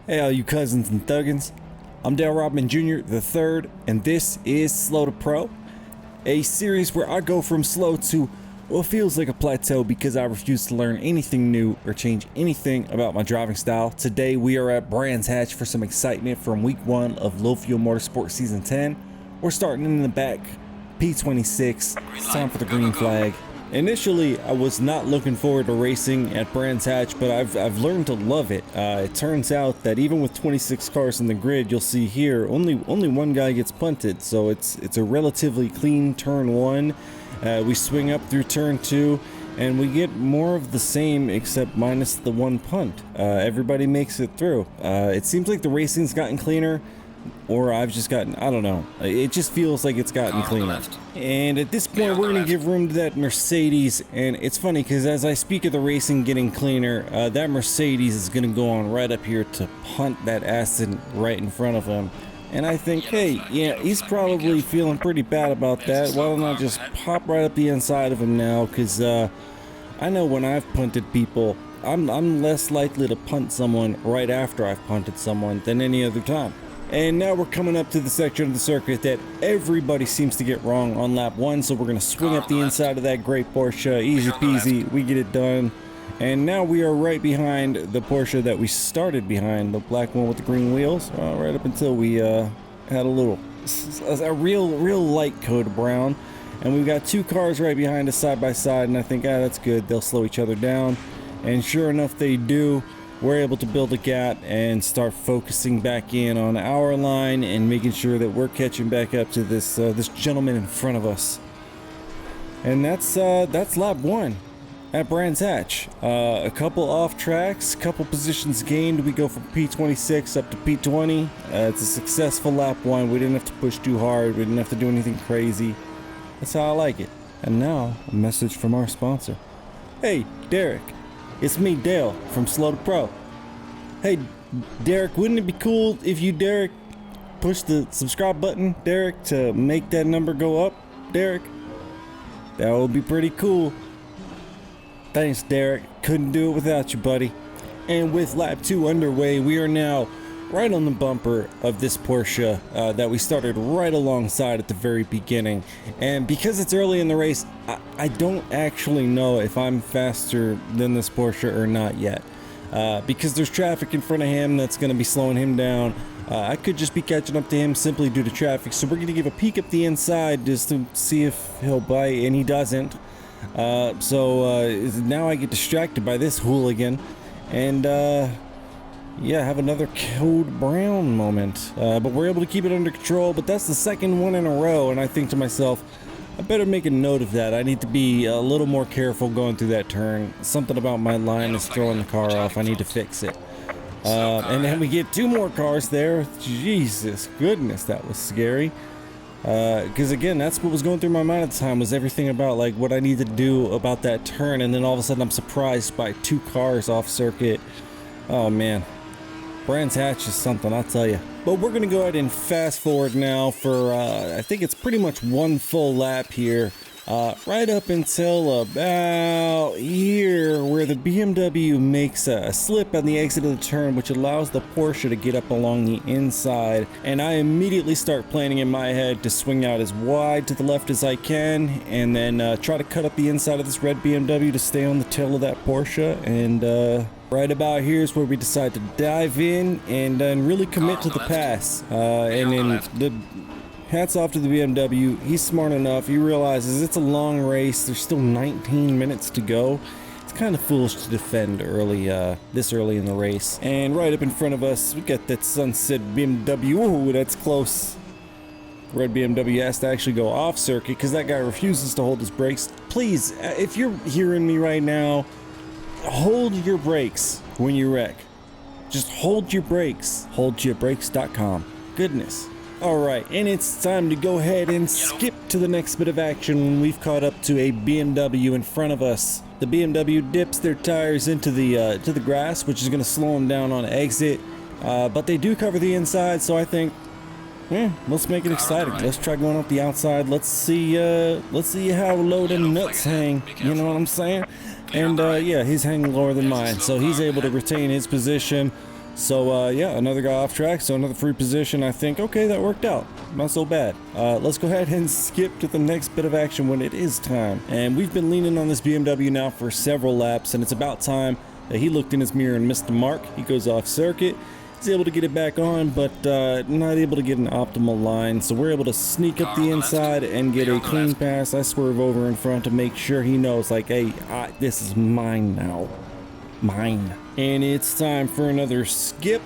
Hey all you cousins and thuggins, I'm Dale Rodman Jr. the third, and this is Slow to Pro, a series where I go from slow to what feels like a plateau because I refuse to learn anything new or change anything about my driving style. Today we are at Brands Hatch for some excitement from week 1 of Low Fuel Motorsport Season 10. We're starting in the back, P26, it's time for the green flag. Initially, I was not looking forward to racing at Brands Hatch, but I've learned to love it. It turns out that even with 26 cars in the grid, you'll see here only one guy gets punted, so it's a relatively clean turn 1. We swing up through turn 2, and we get more of the same except minus the one punt. Everybody makes it through. It seems like the racing's gotten cleaner, or I've just gotten, I don't know. It just feels like it's gotten cleaner. And at this point, we're going to give room to that Mercedes. And it's funny because as I speak of the racing getting cleaner, that Mercedes is going to go on right up here to punt that Aston right in front of him. And I think, hey, yeah, he's probably feeling pretty bad about that. Why don't I just pop right up the inside of him now? Because I know when I've punted people, I'm less likely to punt someone right after I've punted someone than any other time. And now we're coming up to the section of the circuit that everybody seems to get wrong on lap 1, so we're going to swing up the inside of that great Porsche, easy peasy, we get it done. And now we are right behind the Porsche that we started behind, the black one with the green wheels, right up until we had a real light coat of brown. And we've got 2 cars right behind us side by side, and I think, that's good, they'll slow each other down. And sure enough, they do. We're able to build a gap and start focusing back in on our line and making sure that we're catching back up to this this gentleman in front of us. And that's lap 1 at Brands Hatch. A couple off tracks, couple positions gained. We go from P26 up to P20. It's a successful lap 1. We didn't have to push too hard. We didn't have to do anything crazy. That's how I like it. And now a message from our sponsor. Hey, Derek. It's me, Dale, from Slow to Pro. Hey, Derek, wouldn't it be cool if you, Derek, push the subscribe button, Derek, to make that number go up, Derek? That would be pretty cool. Thanks, Derek. Couldn't do it without you, buddy. And with lap 2 underway, we are now right on the bumper of this Porsche that we started right alongside at the very beginning. And because it's early in the race, I don't actually know if I'm faster than this Porsche or not yet. Because there's traffic in front of him that's going to be slowing him down. I could just be catching up to him simply due to traffic. So we're going to give a peek up the inside just to see if he'll bite, and he doesn't. So now I get distracted by this hooligan. And yeah, have another code brown moment, but we're able to keep it under control. But that's the second one in a row, and I think to myself, I better make a note of that. I need to be a little more careful going through that turn. Something about my line is throwing the car off. I need to fix it. And then we get 2 more cars there. Jesus goodness, that was scary. Because again, that's what was going through my mind at the time, was everything about like what I need to do about that turn, and then all of a sudden I'm surprised by 2 cars off circuit. Oh man. Brands Hatch is something, I'll tell you. But we're going to go ahead and fast forward now for, I think it's pretty much 1 full lap here. Right up until about here, where the BMW makes a slip on the exit of the turn, which allows the Porsche to get up along the inside. And I immediately start planning in my head to swing out as wide to the left as I can, and then try to cut up the inside of this red BMW to stay on the tail of that Porsche. And right about here is where we decide to dive in and really commit to the pass. And then the hats off to the BMW. He's smart enough. He realizes it's a long race. There's still 19 minutes to go. It's kind of foolish to defend early, this early in the race. And right up in front of us, we got that sunset BMW. Ooh, that's close. Red BMW has to actually go off circuit because that guy refuses to hold his brakes. Please, if you're hearing me right now, hold your brakes when you wreck. Just hold your brakes. HoldYourBrakes.com. Goodness. Alright, and it's time to go ahead and skip to the next bit of action when we've caught up to a BMW in front of us. The BMW dips their tires into the grass, which is going to slow them down on exit. But they do cover the inside, so I think, let's make it exciting. Let's try going up the outside. Let's see how low them nuts hang. You know what I'm saying? And yeah, he's hanging lower than mine, so he's able to retain his position. So yeah, another guy off track, so another free position. I think, okay, that worked out. Not so bad. Let's go ahead and skip to the next bit of action when it is time. And we've been leaning on this BMW now for several laps, and it's about time that he looked in his mirror and missed the mark. He goes off circuit. He's able to get it back on, but not able to get an optimal line. So we're able to sneak up the inside and get a clean pass. I swerve over in front to make sure he knows, like, hey, this is mine now. Mine. And it's time for another skip,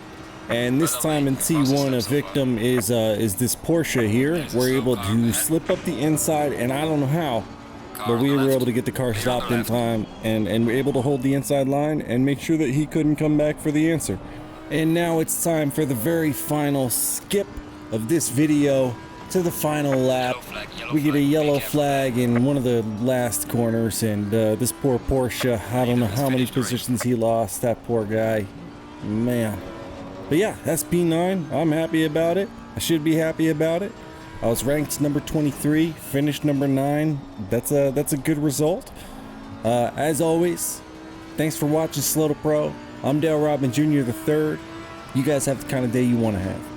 and this time in T1 a victim is this Porsche here. We're able to slip up the inside, and I don't know how, but we were able to get the car stopped in time and we're able to hold the inside line and make sure that he couldn't come back for the answer. And now it's time for the very final skip of this video to the final lap. We get a yellow flag in one of the last corners, and this poor Porsche, I don't know how many positions he lost, that poor guy, man. But yeah, that's P9. I'm happy about it. I should be happy about it. I was ranked number 23, finished number 9. That's a good result. As always, thanks for watching Slow to Pro. I'm Dale Robin Jr. the third. You guys have the kind of day you want to have.